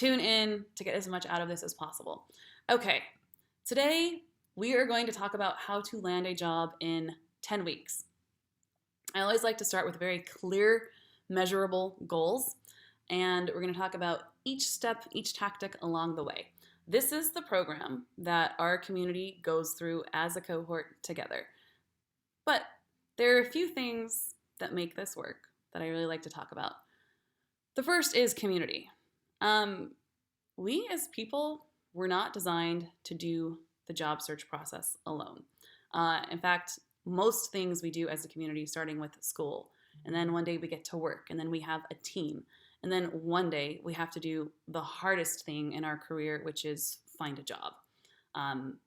tune in to get as much out of this as possible. Okay, today we are going to talk about how to land a job in 10 weeks. I always like to start with very clear, measurable goals, and we're going to talk about each step, each tactic along the way. This is the program that our community goes through as a cohort together. But there are a few things that make this work that I really like to talk about. The first is community. We as people were not designed to do the job search process alone. In fact, most things we do as a community, starting with school, and then one day we get to work, and then we have a team, and then one day we have to do the hardest thing in our career, which is find a job. Um,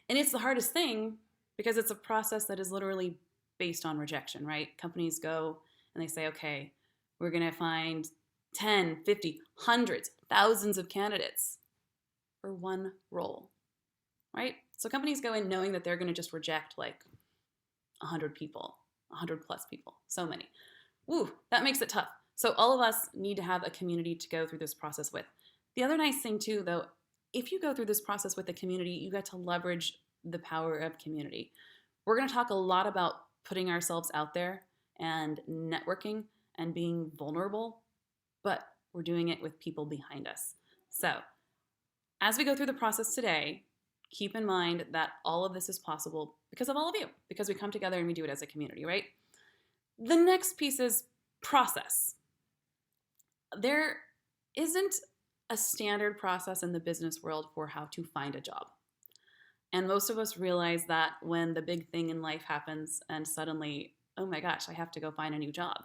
and it's the hardest thing because it's a process that is literally based on rejection, right? Companies go and they say, okay, we're going to find 10, 50, hundreds, thousands of candidates for one role, right? So companies go in knowing that they're going to just reject like 100 people, 100 plus people, so many. Woo, that makes it tough. So all of us need to have a community to go through this process with. The other nice thing too, though, if you go through this process with a community, you get to leverage the power of community. We're going to talk a lot about putting ourselves out there and networking and being vulnerable, but we're doing it with people behind us. So as we go through the process today, keep in mind that all of this is possible because of all of you, because we come together and we do it as a community, right? The next piece is process. There isn't a standard process in the business world for how to find a job. And most of us realize that when the big thing in life happens and suddenly, oh my gosh, I have to go find a new job.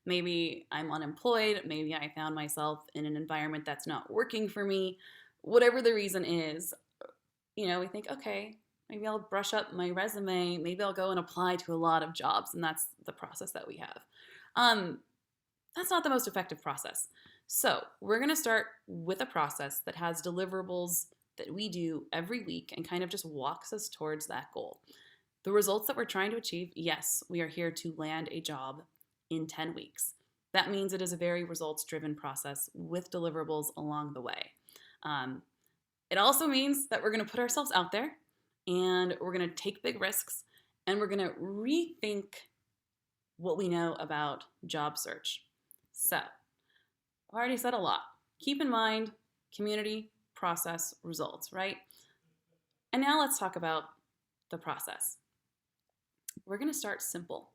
Maybe I'm unemployed. Maybe I found myself in an environment that's not working for me. Whatever the reason is, we think, okay, maybe I'll brush up my resume. Maybe I'll go and apply to a lot of jobs. And that's the process that we have. That's not the most effective process. So we're going to start with a process that has deliverables that we do every week and kind of just walks us towards that goal. The results that we're trying to achieve, yes, we are here to land a job in 10 weeks. That means it is a very results-driven process with deliverables along the way. It also means that we're going to put ourselves out there and we're going to take big risks and we're going to rethink what we know about job search. So, I've already said a lot. Keep in mind community, process, results, right? And now let's talk about the process. We're going to start simple.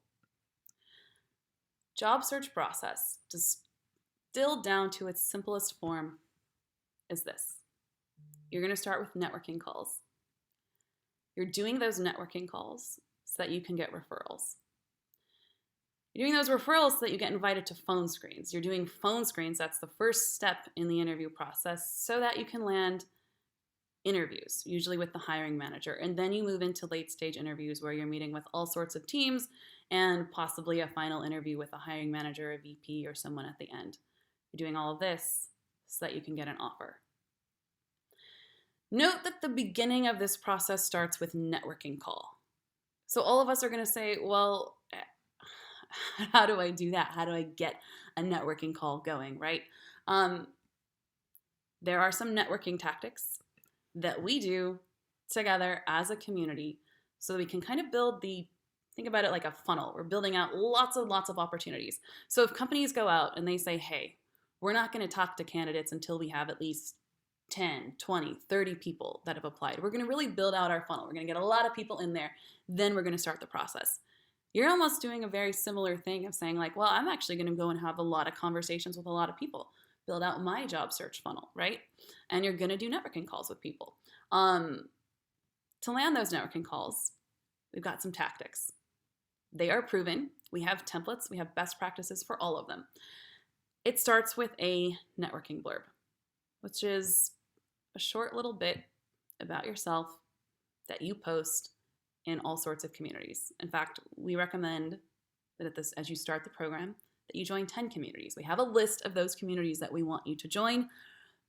Job search process, distilled down to its simplest form, is this. You're going to start with networking calls. You're doing those networking calls so that you can get referrals. You're doing those referrals so that you get invited to phone screens. You're doing phone screens, that's the first step in the interview process, so that you can land interviews, usually with the hiring manager. And then you move into late stage interviews where you're meeting with all sorts of teams and possibly a final interview with a hiring manager, a VP, or someone at the end. You're doing all of this so that you can get an offer. Note that the beginning of this process starts with networking call. So all of us are going to say, well, how do I do that? How do I get a networking call going, right? There are some networking tactics that we do together as a community so that we can kind of think about it like a funnel. We're building out lots of opportunities. So if companies go out and they say, hey, we're not going to talk to candidates until we have at least 10, 20, 30 people that have applied. We're going to really build out our funnel. We're going to get a lot of people in there. Then we're going to start the process. You're almost doing a very similar thing of saying like, well, I'm actually going to go and have a lot of conversations with a lot of people, build out my job search funnel, right? And you're going to do networking calls with people. To land those networking calls, we've got some tactics. They are proven. We have templates. We have best practices for all of them. It starts with a networking blurb, which is a short little bit about yourself that you post in all sorts of communities. In fact, we recommend that as you start the program, that you join 10 communities. We have a list of those communities that we want you to join.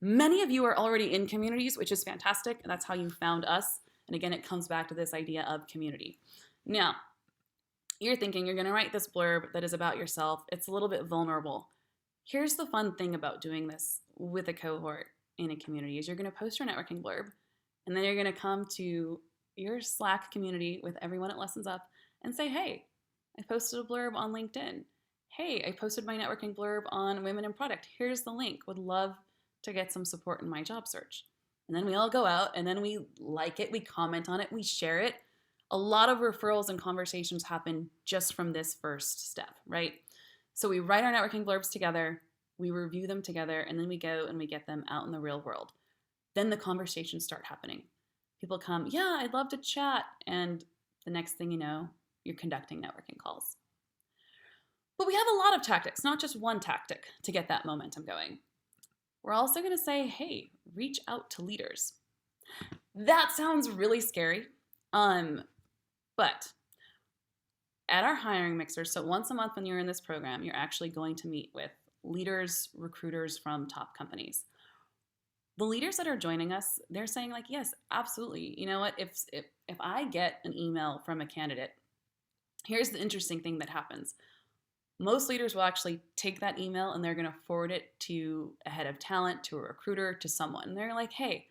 Many of you are already in communities, which is fantastic. That's how you found us. And again, it comes back to this idea of community. Now, you're thinking you're going to write this blurb that is about yourself. It's a little bit vulnerable. Here's the fun thing about doing this with a cohort in a community is you're going to post your networking blurb, and then you're going to come to your Slack community with everyone at Lessons Up and say, hey, I posted a blurb on LinkedIn. Hey, I posted my networking blurb on Women in Product. Here's the link. Would love to get some support in my job search. And then we all go out and then we like it, we comment on it, we share it. A lot of referrals and conversations happen just from this first step, right? So we write our networking blurbs together, we review them together, and then we go and we get them out in the real world. Then the conversations start happening. People come, yeah, I'd love to chat. And the next thing you know, you're conducting networking calls. But we have a lot of tactics, not just one tactic to get that momentum going. We're also going to say, hey, reach out to leaders. That sounds really scary, but at our hiring mixers, so once a month when you're in this program, you're actually going to meet with leaders, recruiters from top companies. The leaders that are joining us, they're saying like, yes, absolutely. You know what? If I get an email from a candidate, here's the interesting thing that happens. Most leaders will actually take that email and they're going to forward it to a head of talent, to a recruiter, to someone. And they're like, hey,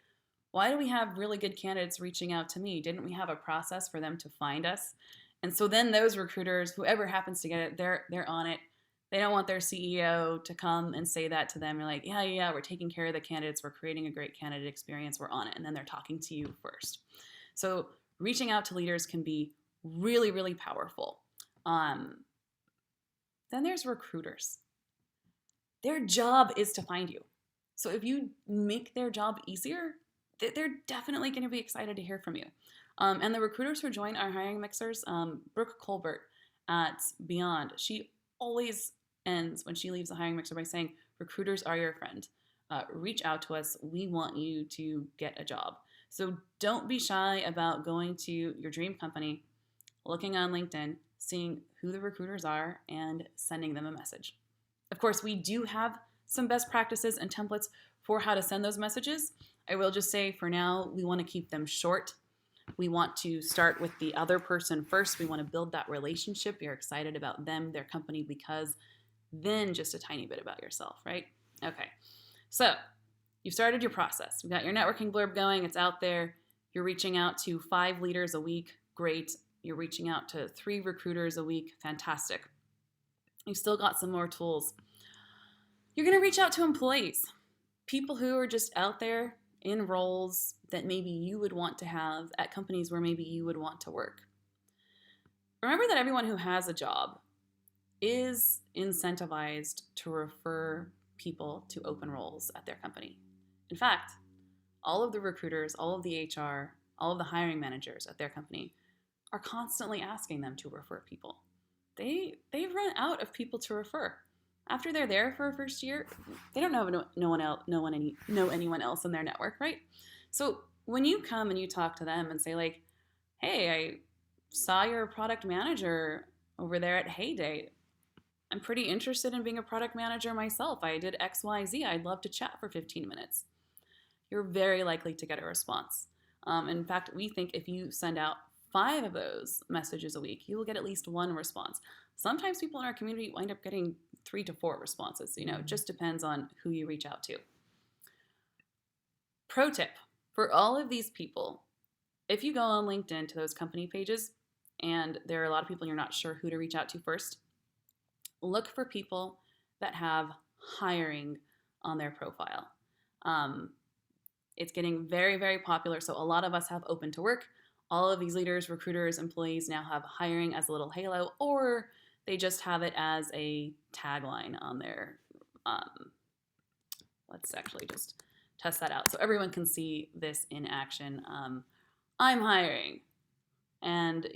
why do we have really good candidates reaching out to me? Didn't we have a process for them to find us? And so then those recruiters, whoever happens to get it, they're on it. They don't want their CEO to come and say that to them. You're like, yeah, we're taking care of the candidates. We're creating a great candidate experience. We're on it. And then they're talking to you first. So reaching out to leaders can be really, really powerful. Then there's recruiters. Their job is to find you. So if you make their job easier, they're definitely going to be excited to hear from you. And the recruiters who join our hiring mixers, Brooke Colbert at Beyond, she always ends when she leaves the hiring mixer by saying, recruiters are your friend. Reach out to us. We want you to get a job. So don't be shy about going to your dream company, looking on LinkedIn, seeing who the recruiters are, and sending them a message. Of course, we do have some best practices and templates for how to send those messages. I will just say for now, we want to keep them short. We want to start with the other person first. We want to build that relationship. You're excited about them, their company, because then just a tiny bit about yourself, right? Okay, so you've started your process. You've got your networking blurb going. It's out there. You're reaching out to 5 leaders a week. Great. You're reaching out to 3 recruiters a week. Fantastic. You've still got some more tools. You're going to reach out to employees, people who are just out there in roles that maybe you would want to have at companies where maybe you would want to work. Remember that everyone who has a job is incentivized to refer people to open roles at their company. In fact, all of the recruiters, all of the HR, all of the hiring managers at their company are constantly asking them to refer people. They've run out of people to refer. After they're there for a first year, they don't know anyone else in their network, right? So when you come and you talk to them and say like, hey, I saw your product manager over there at Heyday. I'm pretty interested in being a product manager myself. I did XYZ. I'd love to chat for 15 minutes. You're very likely to get a response. In fact, we think if you send out 5 of those messages a week, you will get at least 1 response. Sometimes people in our community wind up getting 3 to 4 responses. It just depends on who you reach out to. Pro tip, for all of these people, if you go on LinkedIn to those company pages and there are a lot of people you're not sure who to reach out to first, look for people that have hiring on their profile. It's getting very, very popular. So a lot of us have open to work. All of these leaders, recruiters, employees now have hiring as a little halo, or they just have it as a tagline on their, let's actually just test that out so everyone can see this in action. I'm hiring, and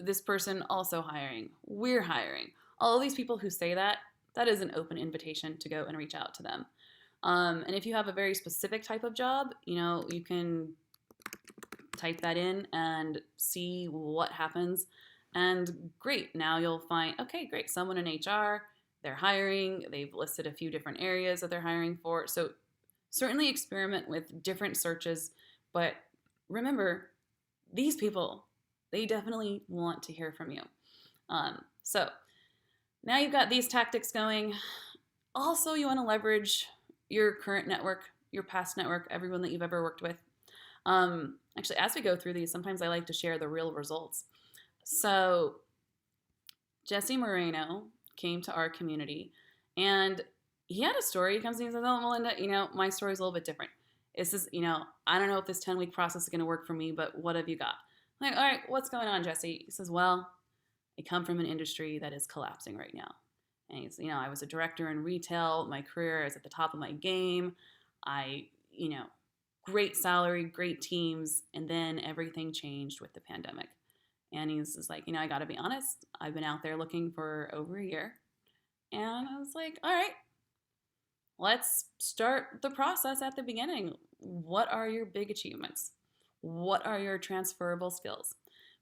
this person also hiring, we're hiring. All of these people who say that is an open invitation to go and reach out to them. And if you have a very specific type of job, you can type that in and see what happens. And great, now you'll find, okay, great, someone in HR, they're hiring, they've listed a few different areas that they're hiring for. So certainly experiment with different searches, but remember, these people, they definitely want to hear from you. So now you've got these tactics going. also you want to leverage your current network, your past network, everyone that you've ever worked with. Actually, as we go through these, sometimes I like to share the real results. So Jesse Moreno came to our community, and he had a story. He comes to me and says, "Oh, Melinda, my story's a little bit different. This is, I don't know if this 10-week process is going to work for me, but what have you got?" I'm like, "All right, what's going on, Jesse?" He says, "Well, I come from an industry that is collapsing right now. And he's, I was a director in retail. My career is at the top of my game. I, great salary, great teams, and then everything changed with the pandemic." And he's just like, I got to be honest, I've been out there looking for over a year. And I was like, all right, let's start the process at the beginning. What are your big achievements? What are your transferable skills?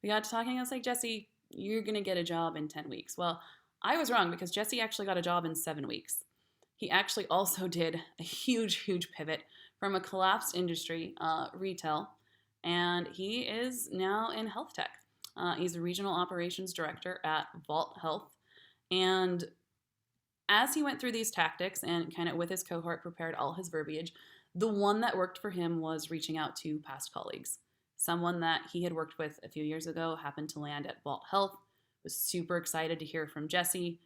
We got to talking. I was like, "Jesse, you're going to get a job in 10 weeks. Well, I was wrong because Jesse actually got a job in 7 weeks. He actually also did a huge, huge pivot from a collapsed industry, retail, and he is now in health tech. He's a regional operations director at Vault Health. And as he went through these tactics and kind of with his cohort prepared all his verbiage, the one that worked for him was reaching out to past colleagues. Someone that he had worked with a few years ago happened to land at Vault Health, was super excited to hear from Jesse,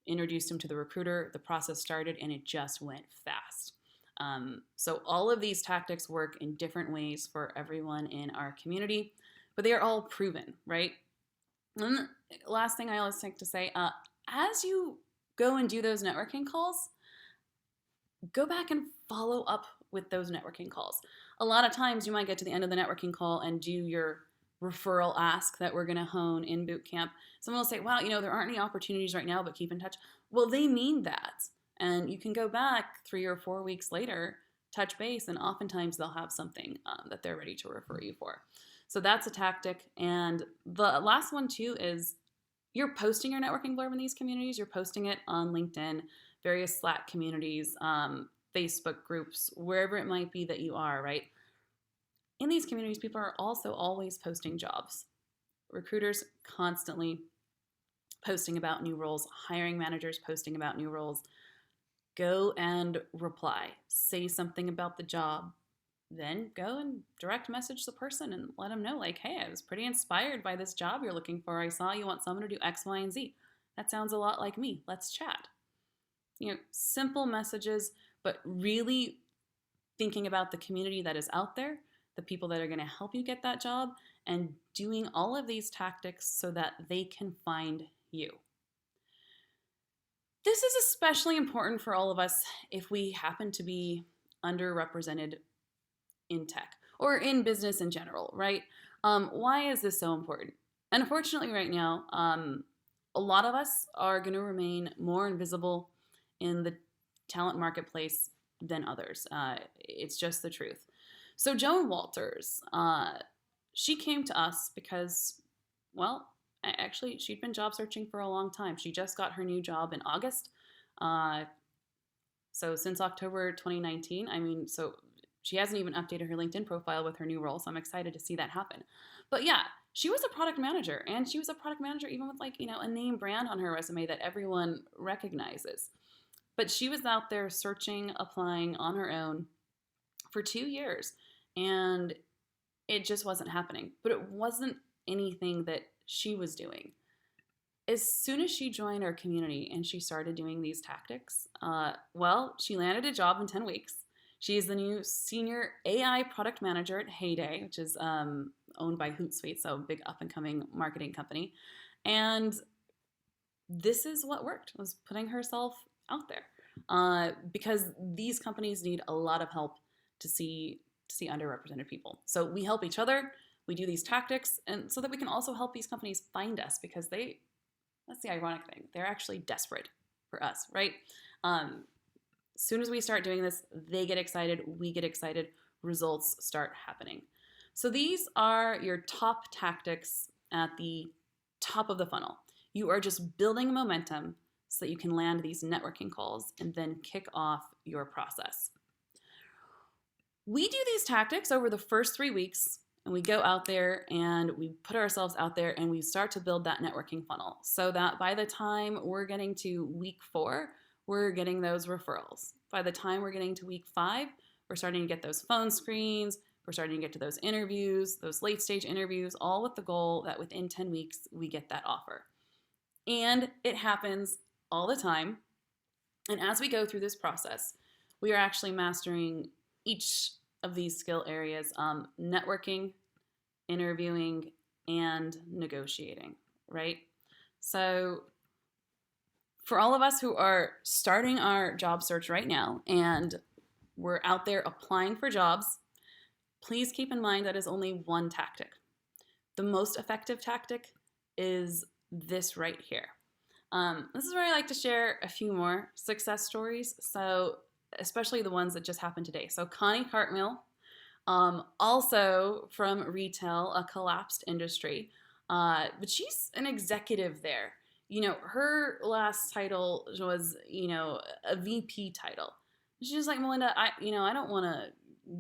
introduced him to the recruiter, the process started, and it just went fast. So all of these tactics work in different ways for everyone in our community, but they are all proven, right? And last thing I always like to say, as you go and do those networking calls, go back and follow up with those networking calls. A lot of times you might get to the end of the networking call and do your referral ask that we're going to hone in boot camp. Someone will say, "Wow, there aren't any opportunities right now, but keep in touch." Well, they mean that. And you can go back 3 or 4 weeks later, touch base, and oftentimes they'll have something that they're ready to refer you for. So that's a tactic. And the last one, too, is you're posting your networking blurb in these communities. You're posting it on LinkedIn, various Slack communities, Facebook groups, wherever it might be that you are, right? In these communities, people are also always posting jobs. Recruiters constantly posting about new roles, hiring managers posting about new roles. Go and reply. Say something about the job. Then go and direct message the person and let them know, like, "Hey, I was pretty inspired by this job you're looking for. I saw you want someone to do X, Y, and Z. That sounds a lot like me. Let's chat." Simple messages, but really thinking about the community that is out there, the people that are going to help you get that job, and doing all of these tactics so that they can find you. This is especially important for all of us if we happen to be underrepresented in tech or in business in general, right? Why is this so important? Unfortunately, right now, a lot of us are going to remain more invisible in the talent marketplace than others. It's just the truth. So Joan Walters, she came to us because, well, actually, she'd been job searching for a long time. She just got her new job in August. So since October 2019, so she hasn't even updated her LinkedIn profile with her new role, so I'm excited to see that happen. But yeah, she was a product manager, and she was a product manager even with a name brand on her resume that everyone recognizes. But she was out there searching, applying on her own for 2 years, and it just wasn't happening. But it wasn't anything that she was doing. As soon as she joined our community and she started doing these tactics, she landed a job in 10 weeks. She is the new senior AI product manager at Heyday, which is owned by Hootsuite, so a big up-and-coming marketing company. And this is what worked, was putting herself out there. Because these companies need a lot of help to see underrepresented people. So we help each other, we do these tactics, and so that we can also help these companies find us, because that's the ironic thing, they're actually desperate for us, right? As soon as we start doing this, they get excited, we get excited, results start happening. So these are your top tactics at the top of the funnel. You are just building momentum so that you can land these networking calls and then kick off your process. We do these tactics over the first 3 weeks, and we go out there and we put ourselves out there and we start to build that networking funnel so that by the time we're getting to week 4, we're getting those referrals. By the time we're getting to week 5, we're starting to get those phone screens, we're starting to get to those interviews, those late stage interviews, all with the goal that within 10 weeks we get that offer. And it happens all the time. And as we go through this process, we are actually mastering each of these skill areas, networking, interviewing, and negotiating, right? So for all of us who are starting our job search right now and we're out there applying for jobs, please keep in mind that is only one tactic. The most effective tactic is this right here. This is where I like to share a few more success stories, so especially the ones that just happened today. So Connie Cartmill, also from retail, a collapsed industry, but she's an executive there. You know, her last title was, a VP title. She's like, Melinda, I don't want to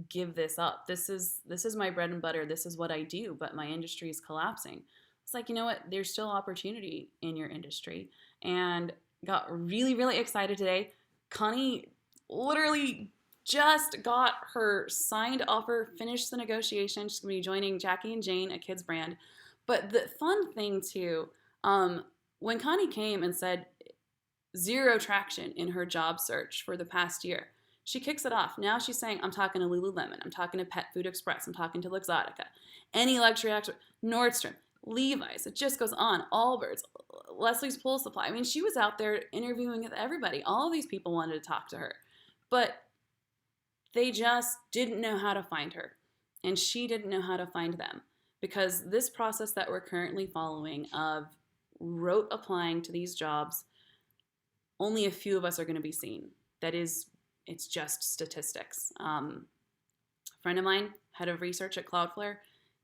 give this up. This is my bread and butter. This is what I do, but my industry is collapsing. It's like, you know what? There's still opportunity in your industry. And got really, really excited today. Connie literally just got her signed offer, finished the negotiation. She's going to be joining Jackie and Jane, a kids brand. But the fun thing too, when Connie came and said zero traction in her job search for the past year, she kicks it off. Now she's saying, I'm talking to Lululemon, I'm talking to Pet Food Express, I'm talking to Luxottica, any luxury expert, Nordstrom, Levi's, it just goes on, Allbirds, Leslie's Pool Supply. I mean, she was out there interviewing with everybody. All of these people wanted to talk to her, but they just didn't know how to find her, and she didn't know how to find them, because this process that we're currently following of rote applying to these jobs, only a few of us are going to be seen. It's just statistics. A friend of mine, head of research at Cloudflare,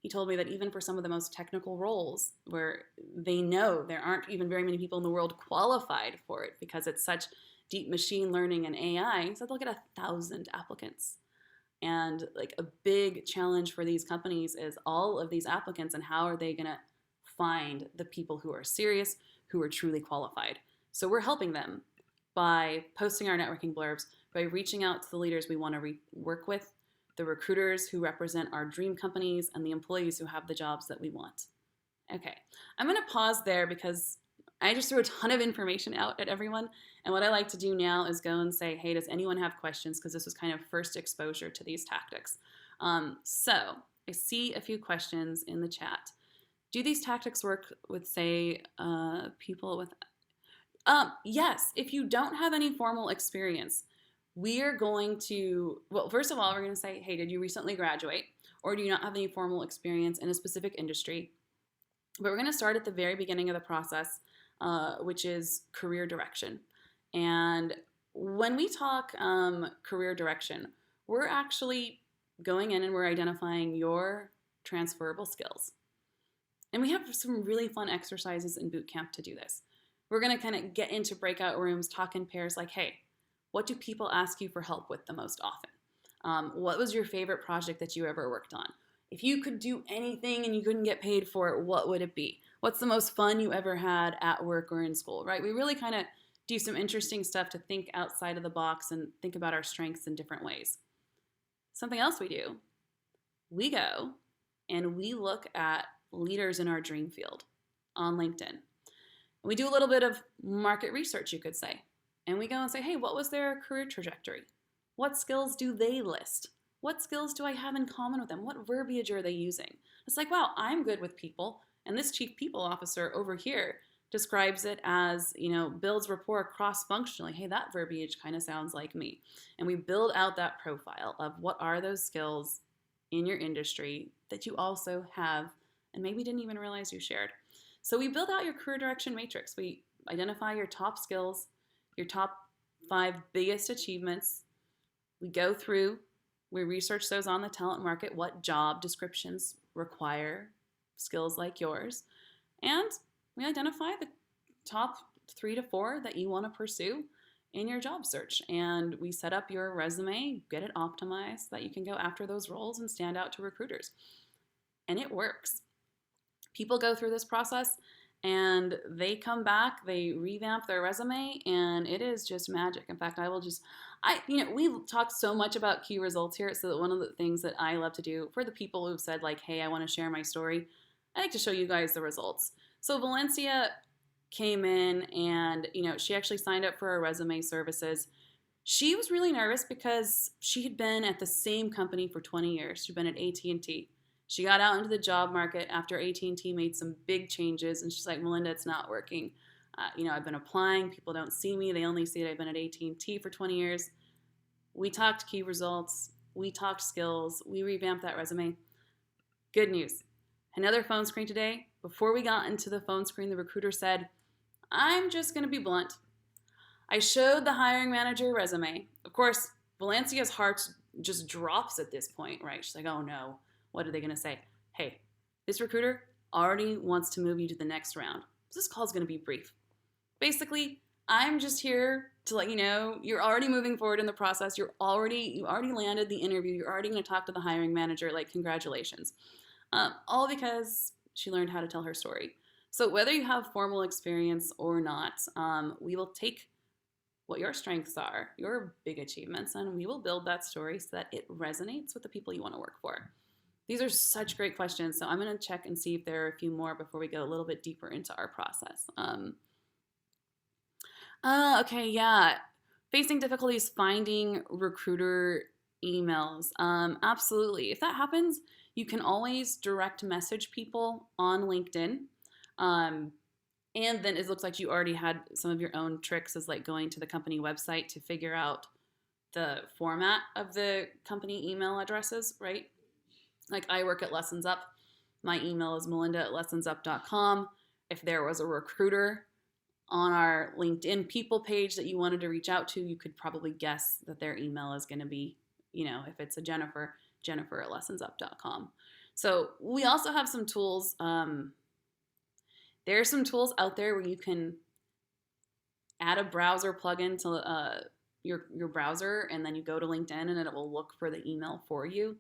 he told me that even for some of the most technical roles where they know there aren't even very many people in the world qualified for it because it's such deep machine learning and AI, he said they'll get 1,000 applicants. And like a big challenge for these companies is all of these applicants and how are they going to find the people who are serious, who are truly qualified. So we're helping them by posting our networking blurbs, by reaching out to the leaders we want to work with, the recruiters who represent our dream companies, and the employees who have the jobs that we want. Okay, I'm going to pause there because I just threw a ton of information out at everyone. And what I like to do now is go and say, hey, does anyone have questions? Because this was kind of first exposure to these tactics. So I see a few questions in the chat. Do these tactics work with, say, people with... Yes, if you don't have any formal experience, we are going to, well, first of all, we're going to say, hey, did you recently graduate? Or do you not have any formal experience in a specific industry? But we're going to start at the very beginning of the process, which is career direction. And when we talk career direction, we're actually going in and we're identifying your transferable skills. And we have some really fun exercises in boot camp to do this. We're going to kind of get into breakout rooms, talk in pairs like, hey, what do people ask you for help with the most often? What was your favorite project that you ever worked on? If you could do anything and you couldn't get paid for it, what would it be? What's the most fun you ever had at work or in school, right? We really kind of do some interesting stuff to think outside of the box and think about our strengths in different ways. Something else we do, we go and we look at leaders in our dream field on LinkedIn. We do a little bit of market research, you could say. And we go and say, hey, what was their career trajectory? What skills do they list? What skills do I have in common with them? What verbiage are they using? It's like, wow, I'm good with people. And this chief people officer over here describes it as, builds rapport cross-functionally. Hey, that verbiage kind of sounds like me. And we build out that profile of what are those skills in your industry that you also have and maybe didn't even realize you shared. So we build out your career direction matrix. We identify your top skills, your top 5 biggest achievements. We go through, we research those on the talent market, what job descriptions require skills like yours, and we identify the top 3 to 4 that you want to pursue in your job search. And we set up your resume, get it optimized so that you can go after those roles and stand out to recruiters. And it works. People go through this process and they come back, they revamp their resume, and it is just magic. In fact, we talk so much about key results here, so that one of the things that I love to do for the people who've said like, hey, I want to share my story, I like to show you guys the results. So Valencia came in and, she actually signed up for our resume services. She was really nervous because she had been at the same company for 20 years. She'd been at AT&T. She got out into the job market after AT&T made some big changes, and she's like, Melinda, it's not working. I've been applying. People don't see me. They only see that I've been at AT&T for 20 years. We talked key results. We talked skills. We revamped that resume. Good news. Another phone screen today. Before we got into the phone screen, the recruiter said, I'm just going to be blunt. I showed the hiring manager resume. Of course, Valencia's heart just drops at this point, right? She's like, oh no, what are they going to say? Hey, this recruiter already wants to move you to the next round. So this call is going to be brief. Basically, I'm just here to let you know you're already moving forward in the process. You already landed the interview. You're already going to talk to the hiring manager. Like, congratulations. All because she learned how to tell her story. So whether you have formal experience or not, we will take what your strengths are, your big achievements, and we will build that story so that it resonates with the people you want to work for. These are such great questions, so I'm going to check and see if there are a few more before we go a little bit deeper into our process. Okay, yeah. Facing difficulties finding recruiter emails. Absolutely. If that happens, you can always direct message people on LinkedIn. And then it looks like you already had some of your own tricks, as like going to the company website to figure out the format of the company email addresses, right? Like, I work at Lessons Up. My email is melinda@lessonsup.com. If there was a recruiter on our LinkedIn people page that you wanted to reach out to, you could probably guess that their email is going to be, if it's a Jennifer@lessonsup.com. So we also have some tools. There are some tools out there where you can add a browser plugin to your browser, and then you go to LinkedIn and it will look for the email for you.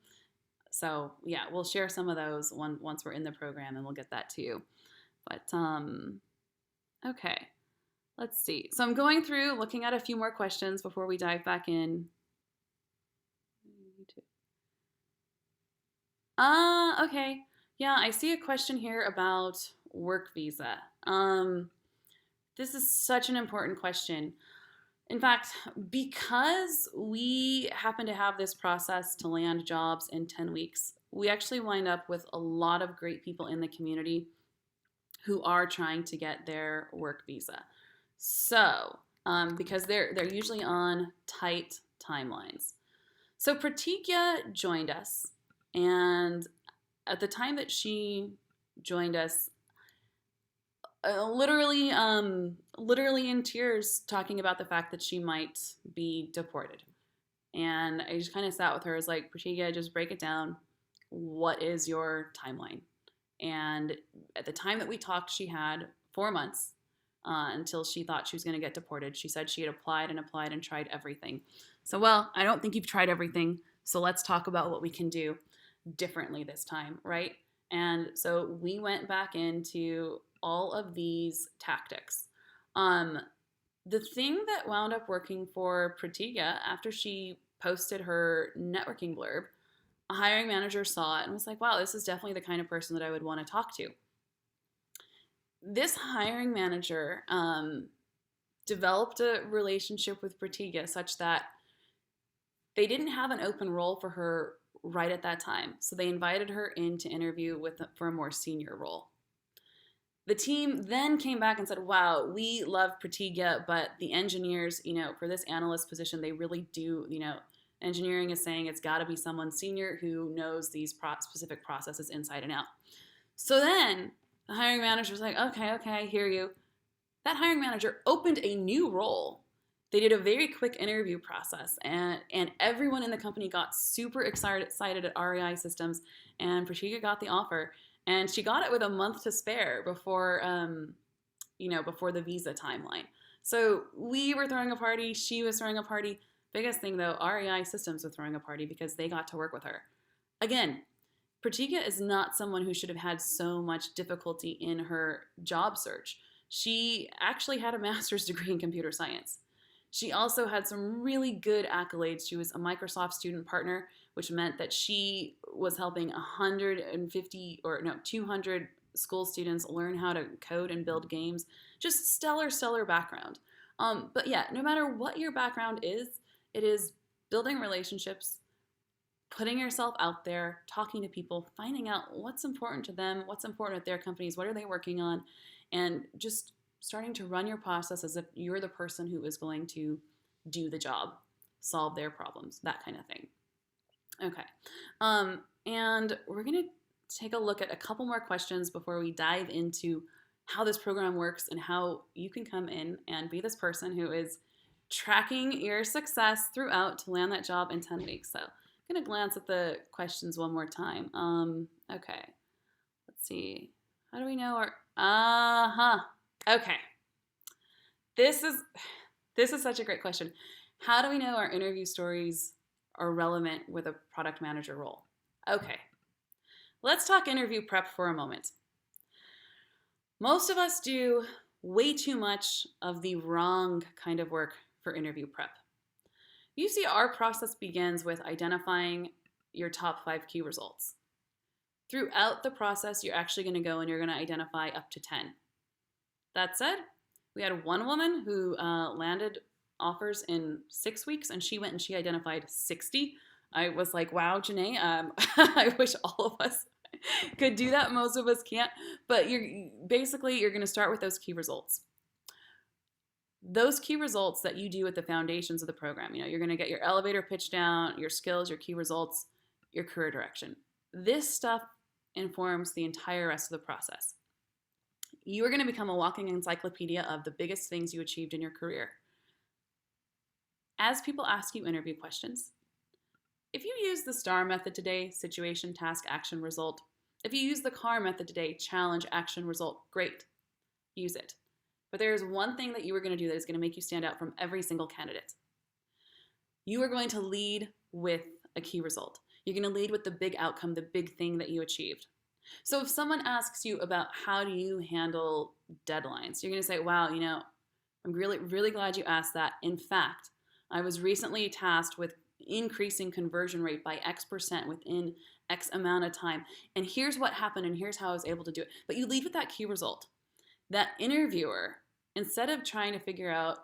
So yeah, we'll share some of those once we're in the program, and we'll get that to you. But okay, let's see. So I'm going through, looking at a few more questions before we dive back in. Okay. Yeah, I see a question here about work visa. This is such an important question. In fact, because we happen to have this process to land jobs in 10 weeks, we actually wind up with a lot of great people in the community who are trying to get their work visa. So, because they're usually on tight timelines. So Pratigya joined us, and at the time that she joined us, literally in tears, talking about the fact that she might be deported. And I just kind of sat with her. I was like, Pratigya, just break it down. What is your timeline? And at the time that we talked, she had 4 months until she thought she was going to get deported. She said she had applied and tried everything. So, well, I don't think you've tried everything. So let's talk about what we can do differently this time, right? And so we went back into all of these tactics. The thing that wound up working for Pratigya, after she posted her networking blurb, a hiring manager saw it and was like, wow, this is definitely the kind of person that I would want to talk to. This hiring manager developed a relationship with Pratigya such that they didn't have an open role for her right at that time. So they invited her in to interview for a more senior role. The team then came back and said, wow, we love Pratigya, but the engineers, for this analyst position, they really do, engineering is saying it's got to be someone senior who knows these specific processes inside and out. So then the hiring manager was like, okay, I hear you. That hiring manager opened a new role. They did a very quick interview process, and everyone in the company got super excited at REI Systems, and Pratigya got the offer. And she got it with a month to spare before the visa timeline. So we were throwing a party. She was throwing a party. Biggest thing, though, REI Systems were throwing a party because they got to work with her. Again, Pratika is not someone who should have had so much difficulty in her job search. She actually had a master's degree in computer science. She also had some really good accolades. She was a Microsoft student partner, which meant that she was helping 200 school students learn how to code and build games. Just stellar background. But yeah, no matter what your background is, it is building relationships, putting yourself out there, talking to people, finding out what's important to them, what's important at their companies, what are they working on, and just starting to run your process as if you're the person who is going to do the job, solve their problems, that kind of thing. Okay. And we're going to take a look at a couple more questions before we dive into how this program works and how you can come in and be this person who is tracking your success throughout to land that job in 10 weeks. So I'm going to glance at the questions one more time. Okay. Let's see. How do we know our... Okay. This is such a great question. How do we know our interview stories are relevant with a product manager role? Okay. Let's talk interview prep for a moment. Most of us do way too much of the wrong kind of work for interview prep. You see, our process begins with identifying your top 5 key results. Throughout the process, you're actually going to go and you're going to identify up to 10. That said, we had one woman who landed offers in 6 weeks, and she went and she identified 60. I was like, wow, Janae, I wish all of us could do that. Most of us can't. But you're going to start with those key results. Those key results that you do at the foundations of the program. You're going to get your elevator pitch down, your skills, your key results, your career direction. This stuff informs the entire rest of the process. You are going to become a walking encyclopedia of the biggest things you achieved in your career. As people ask you interview questions, if you use the STAR method today, situation, task, action, result. If you use the CAR method today, challenge, action, result, great. Use it. But there is one thing that you are going to do that is going to make you stand out from every single candidate. You are going to lead with a key result. You're going to lead with the big outcome, the big thing that you achieved. So if someone asks you about how do you handle deadlines, you're going to say, wow, I'm really glad you asked that. In fact, I was recently tasked with increasing conversion rate by X% within X amount of time. And here's what happened, and here's how I was able to do it. But you lead with that key result. That interviewer, instead of trying to figure out,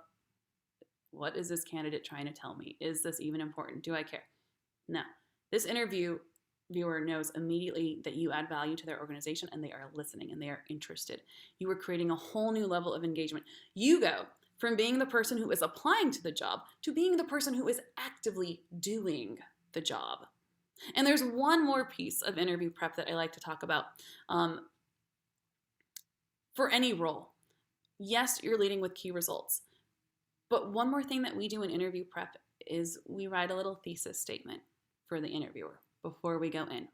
what is this candidate trying to tell me? Is this even important? Do I care? No. This interviewer knows immediately that you add value to their organization and they are listening and they are interested. You are creating a whole new level of engagement. You go from being the person who is applying to the job to being the person who is actively doing the job. And there's one more piece of interview prep that I like to talk about. For any role, yes, you're leading with key results. But one more thing that we do in interview prep is we write a little thesis statement for the interviewer before we go in.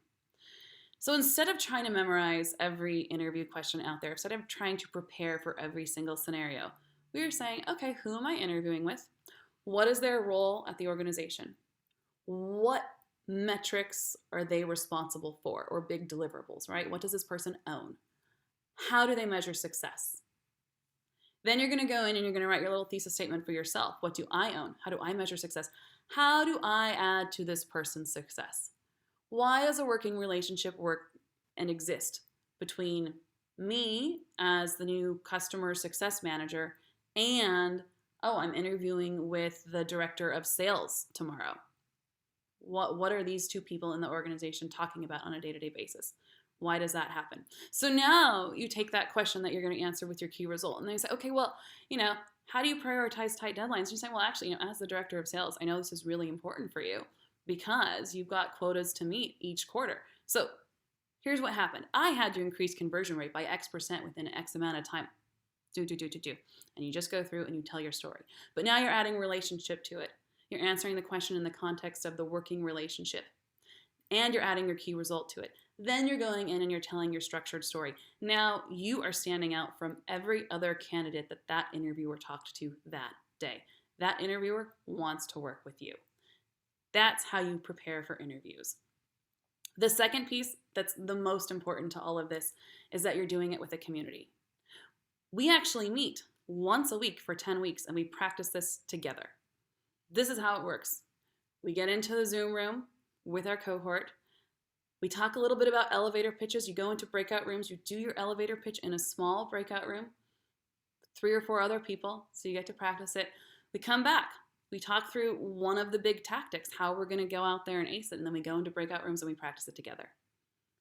So instead of trying to memorize every interview question out there, instead of trying to prepare for every single scenario, we are saying, okay, who am I interviewing with? What is their role at the organization? What metrics are they responsible for, or big deliverables, right? What does this person own? How do they measure success? Then you're going to go in and you're going to write your little thesis statement for yourself. What do I own? How do I measure success? How do I add to this person's success? Why does a working relationship work and exist between me as the new customer success manager and, I'm interviewing with the director of sales tomorrow? What are these two people in the organization talking about on a day-to-day basis? Why does that happen? So now you take that question that you're going to answer with your key result, and they say, okay, well, how do you prioritize tight deadlines? And you say, well, actually, as the director of sales, I know this is really important for you because you've got quotas to meet each quarter. So here's what happened. I had to increase conversion rate by X% within X amount of time. Do. And you just go through and you tell your story. But now you're adding relationship to it. You're answering the question in the context of the working relationship. And you're adding your key result to it. Then you're going in and you're telling your structured story. Now you are standing out from every other candidate that interviewer talked to that day. That interviewer wants to work with you. That's how you prepare for interviews. The second piece that's the most important to all of this is that you're doing it with a community. We actually meet once a week for 10 weeks and we practice this together. This is how it works. We get into the Zoom room with our cohort. We talk a little bit about elevator pitches. You go into breakout rooms. You do your elevator pitch in a small breakout room, 3 or 4 other people, so you get to practice it. We come back. We talk through one of the big tactics, how we're going to go out there and ace it, and then we go into breakout rooms and we practice it together.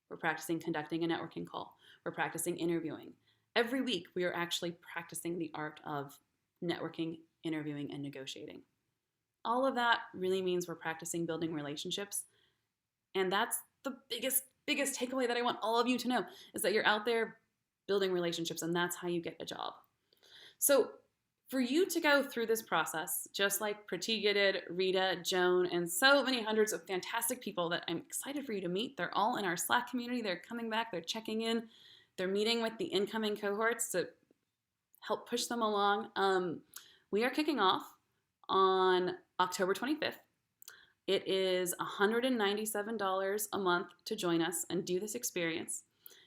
We're practicing conducting a networking call. We're practicing interviewing. Every week, we are actually practicing the art of networking, interviewing, and negotiating. All of that really means we're practicing building relationships, and that's the biggest takeaway that I want all of you to know is that you're out there building relationships, and that's how you get a job. So for you to go through this process, just like Pratiga did, Rita, Joan, and so many hundreds of fantastic people that I'm excited for you to meet. They're all in our Slack community. They're coming back. They're checking in. They're meeting with the incoming cohorts to help push them along. We are kicking off on October 25th. It is $197 a month to join us and do this experience.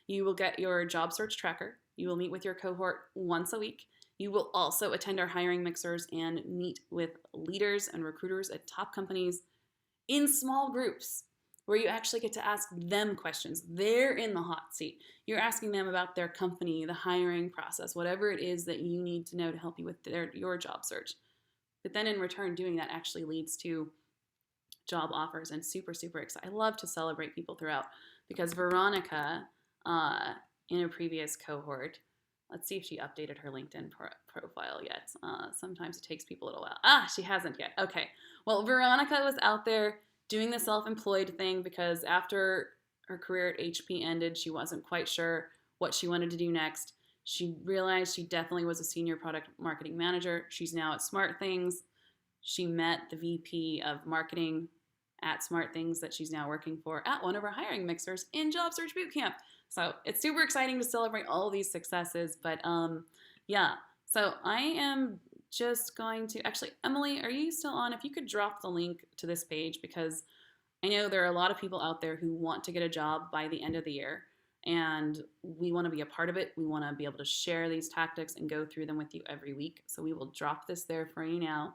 You will get your job search tracker. You will meet with your cohort once a week. You will also attend our hiring mixers and meet with leaders and recruiters at top companies in small groups where you actually get to ask them questions. They're in the hot seat. You're asking them about their company, the hiring process, whatever it is that you need to know to help you with your job search. But then in return, doing that actually leads to job offers and super, super excited. I love to celebrate people throughout because Veronica, in a previous cohort, let's see if she updated her LinkedIn profile yet. Sometimes it takes people a little while. She hasn't yet. Okay. Well, Veronica was out there doing the self-employed thing because after her career at HP ended, she wasn't quite sure what she wanted to do next. She realized she definitely was a senior product marketing manager. She's now at SmartThings. She met the VP of marketing at SmartThings that she's now working for at one of our hiring mixers in Job Search Bootcamp. So it's super exciting to celebrate all of these successes. But yeah, so I am just going to, actually, Emily, are you still on? If you could drop the link to this page, because I know there are a lot of people out there who want to get a job by the end of the year. And we want to be a part of it. We want to be able to share these tactics and go through them with you every week. So we will drop this there for you now.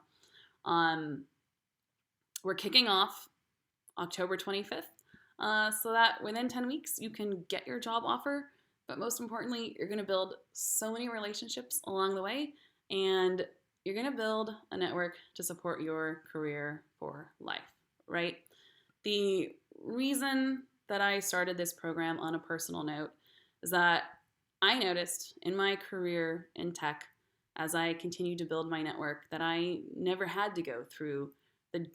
We're kicking off October 25th. So that within 10 weeks, you can get your job offer. But most importantly, you're going to build so many relationships along the way. And you're going to build a network to support your career for life, right? The reason that I started this program on a personal note is that I noticed in my career in tech, as I continued to build my network, that I never had to go through the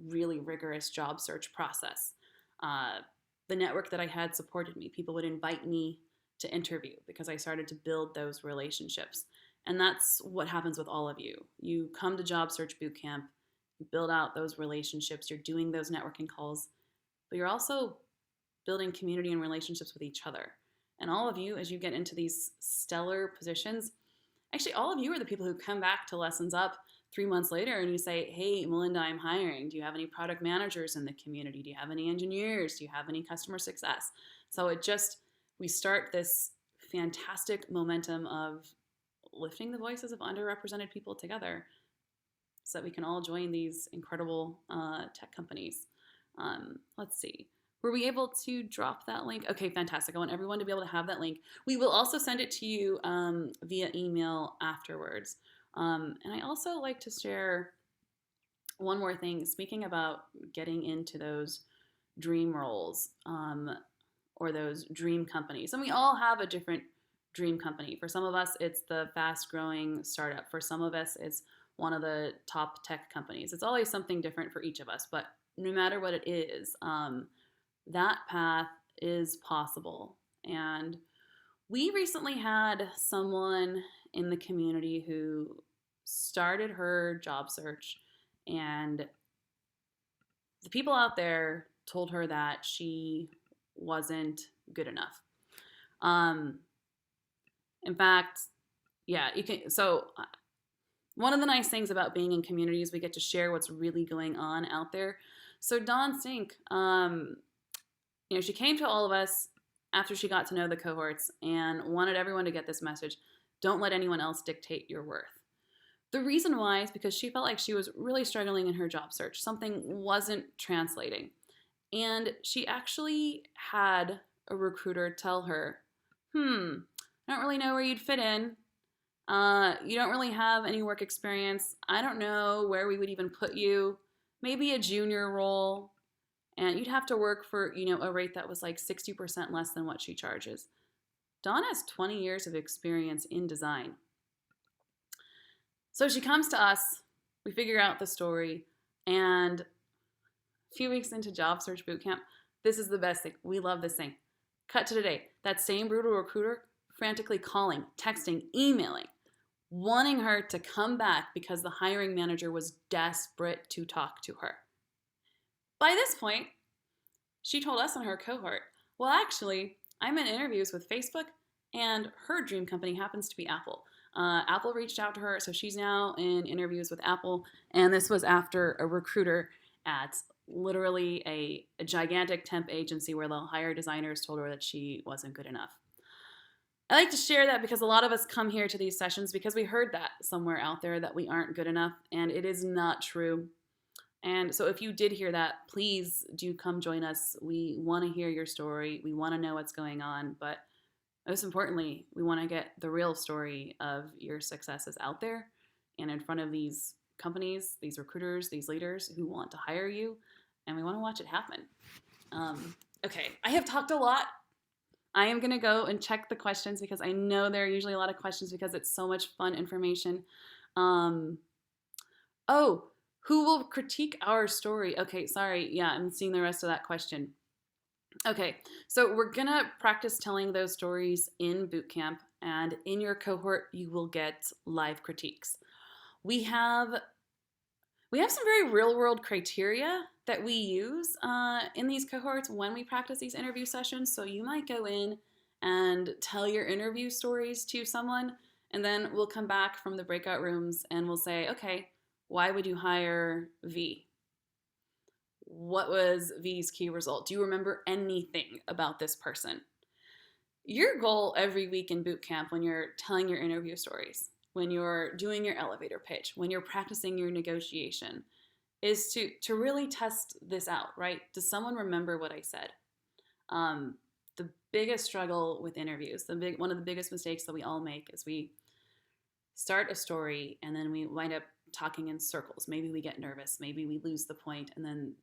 really rigorous job search process. The network that I had supported me. People would invite me to interview because I started to build those relationships. And that's what happens with all of you. You come to Job Search Bootcamp, you build out those relationships, you're doing those networking calls, but you're also building community and relationships with each other. And all of you, as you get into these stellar positions, actually all of you are the people who come back to Lessons Up 3 months later and you say, hey, Melinda, I'm hiring. Do you have any product managers in the community? Do you have any engineers? Do you have any customer success? So we start this fantastic momentum of lifting the voices of underrepresented people together so that we can all join these incredible tech companies. Let's see. Were we able to drop that link? Okay, fantastic. I want everyone to be able to have that link. We will also send it to you via email afterwards. And I also like to share one more thing. Speaking about getting into those dream roles or those dream companies. And we all have a different dream company. For some of us, it's the fast-growing startup. For some of us, it's one of the top tech companies. It's always something different for each of us. But no matter what it is, that path is possible. And we recently had someone in the community who started her job search, and the people out there told her that she wasn't good enough. In fact, yeah, you can. So one of the nice things about being in community is we get to share what's really going on out there. So Dawn Sink, She came to all of us after she got to know the cohorts and wanted everyone to get this message. Don't let anyone else dictate your worth. The reason why is because she felt like she was really struggling in her job search. Something wasn't translating. And she actually had a recruiter tell her, I don't really know where you'd fit in. You don't really have any work experience. I don't know where we would even put you. Maybe a junior role. And you'd have to work for, a rate that was like 60% less than what she charges. Dawn has 20 years of experience in design. So she comes to us, we figure out the story, and a few weeks into Job Search Bootcamp, this is the best thing. We love this thing. Cut to today. That same brutal recruiter frantically calling, texting, emailing, wanting her to come back because the hiring manager was desperate to talk to her. By this point, she told us in her cohort, well, actually, I'm in interviews with Facebook, and her dream company happens to be Apple. Apple reached out to her, so she's now in interviews with Apple, and this was after a recruiter at literally a gigantic temp agency where the hire designers told her that she wasn't good enough. I like to share that because a lot of us come here to these sessions because we heard that somewhere out there that we aren't good enough, and it is not true. And so if you did hear that, please do come join us. We want to hear your story. We want to know what's going on, but most importantly, we want to get the real story of your successes out there and in front of these companies, these recruiters, these leaders who want to hire you, and we want to watch it happen. Okay, I have talked a lot. I am going to go and check the questions because I know there are usually a lot of questions because it's so much fun information. Who will critique our story? Okay, sorry. Yeah, I'm seeing the rest of that question. Okay, so we're gonna practice telling those stories in bootcamp, and in your cohort, you will get live critiques. We have some very real-world criteria that we use in these cohorts when we practice these interview sessions. So you might go in and tell your interview stories to someone, and then we'll come back from the breakout rooms and we'll say, okay, why would you hire V? What was V's key result? Do you remember anything about this person? Your goal every week in bootcamp when you're telling your interview stories, when you're doing your elevator pitch, when you're practicing your negotiation, is to really test this out, right? Does someone remember what I said? The biggest struggle with interviews, one of the biggest mistakes that we all make is we start a story and then we wind up talking in circles. Maybe we get nervous, maybe we lose the point, and then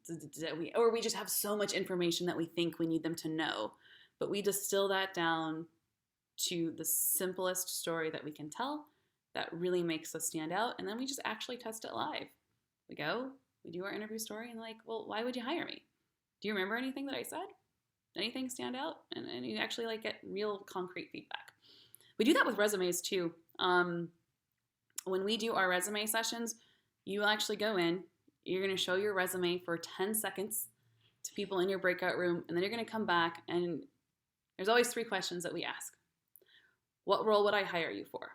we just have so much information that we think we need them to know, but we distill that down to the simplest story that we can tell that really makes us stand out, and then we just actually test it live. We do our interview story, and like, well, why would you hire me? Do you remember anything that I said? Anything stand out? And you actually like get real concrete feedback. We do that with resumes too. When we do our resume sessions, you actually go in, you're going to show your resume for 10 seconds to people in your breakout room, and then you're going to come back, and there's always 3 questions that we ask. What role would I hire you for?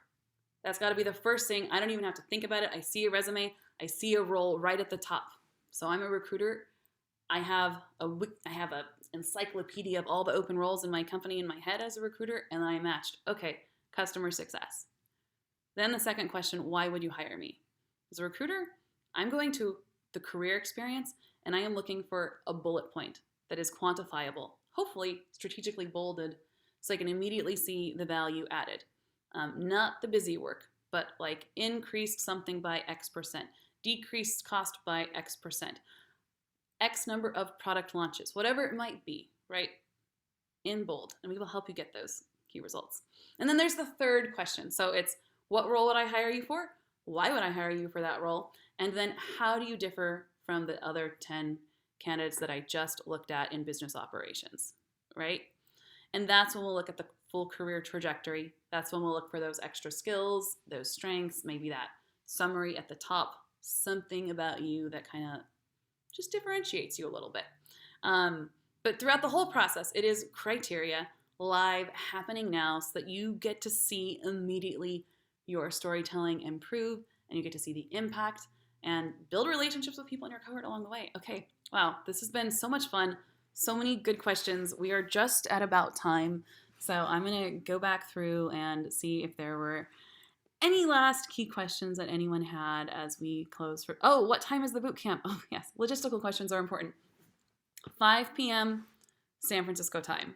That's got to be the first thing. I don't even have to think about it. I see a resume. I see a role right at the top. So I'm a recruiter. I have a encyclopedia of all the open roles in my company in my head as a recruiter, and I matched. Okay, customer success. Then the second question, why would you hire me? As a recruiter, I'm going to the career experience, and I am looking for a bullet point that is quantifiable, hopefully strategically bolded, so I can immediately see the value added. Not the busy work, but like increased something by X%, decreased cost by X%, X number of product launches, whatever it might be, right? In bold, and we will help you get those key results. And then there's the third question. So it's, what role would I hire you for? Why would I hire you for that role? And then how do you differ from the other 10 candidates that I just looked at in business operations, right? And that's when we'll look at the full career trajectory. That's when we'll look for those extra skills, those strengths, maybe that summary at the top, something about you that kind of just differentiates you a little bit. But throughout the whole process, it is criteria live happening now so that you get to see immediately your storytelling improve, and you get to see the impact and build relationships with people in your cohort along the way. Okay, wow, this has been so much fun, So many good questions. We are just at about time. So I'm going to go back through and see if there were any last key questions that anyone had as we close for. Oh, what time is the boot camp? Oh, yes. Logistical questions are important. 5 p.m. San Francisco time.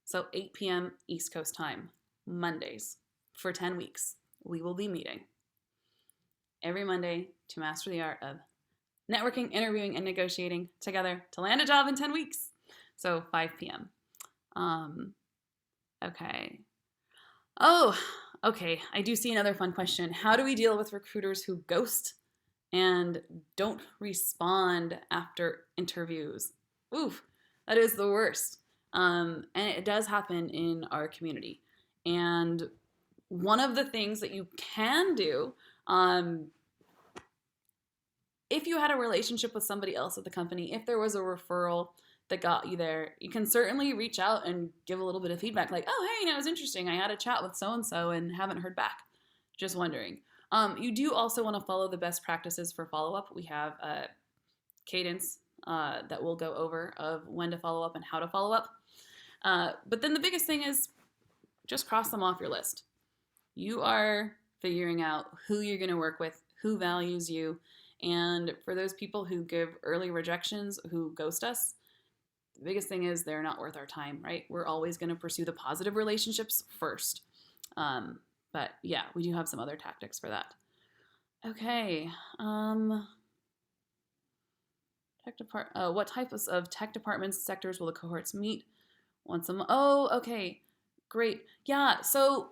So 8 p.m. East Coast time, Mondays for 10 weeks. We will be meeting every Monday to master the art of networking, interviewing, and negotiating together to land a job in 10 weeks. So 5 p.m. Okay. Oh, okay. I do see another fun question. How do we deal with recruiters who ghost and don't respond after interviews? Oof, that is the worst. And it does happen in our community. And one of the things that you can do, if you had a relationship with somebody else at the company, if there was a referral that got you there, you can certainly reach out and give a little bit of feedback like, oh, hey, it was interesting. I had a chat with so-and-so and haven't heard back. Just wondering. You do also want to follow the best practices for follow-up. We have a cadence that we'll go over of when to follow up and how to follow up. But then the biggest thing is just cross them off your list. You are figuring out who you're going to work with, who values you, and for those people who give early rejections, who ghost us, the biggest thing is they're not worth our time, right? We're always going to pursue the positive relationships first. But yeah, we do have some other tactics for that. Okay. What types of tech departments, sectors will the cohorts meet once a month? Oh, okay. Great. Yeah, so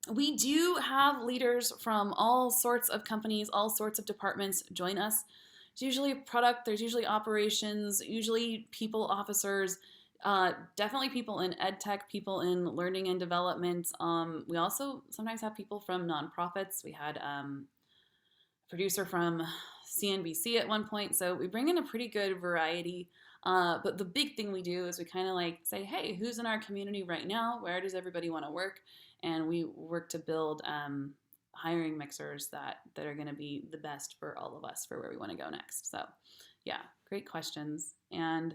we do have leaders from all sorts of companies, all sorts of departments join us. It's usually product, there's usually operations, usually people officers, definitely people in ed tech, people in learning and development. We also sometimes have people from nonprofits. We had a producer from CNBC at one point. So we bring in a pretty good variety. But the big thing we do is we kind of like say, hey, who's in our community right now? Where does everybody want to work? And we work to build hiring mixers that are going to be the best for all of us for where we want to go next. So yeah, great questions. And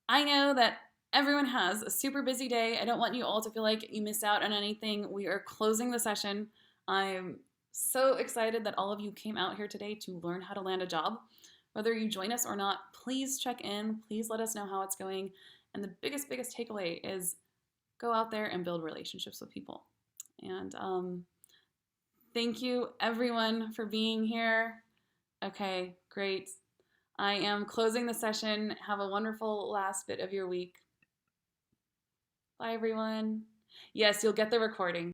I know that everyone has a super busy day. I don't want you all to feel like you missed out on anything. We are closing the session. I'm so excited that all of you came out here today to learn how to land a job. Whether you join us or not, please check in. Please let us know how it's going. And the biggest takeaway is go out there and build relationships with people. And thank you, everyone, for being here. Okay, great. I am closing the session. Have a wonderful last bit of your week. Bye, everyone. Yes, you'll get the recording.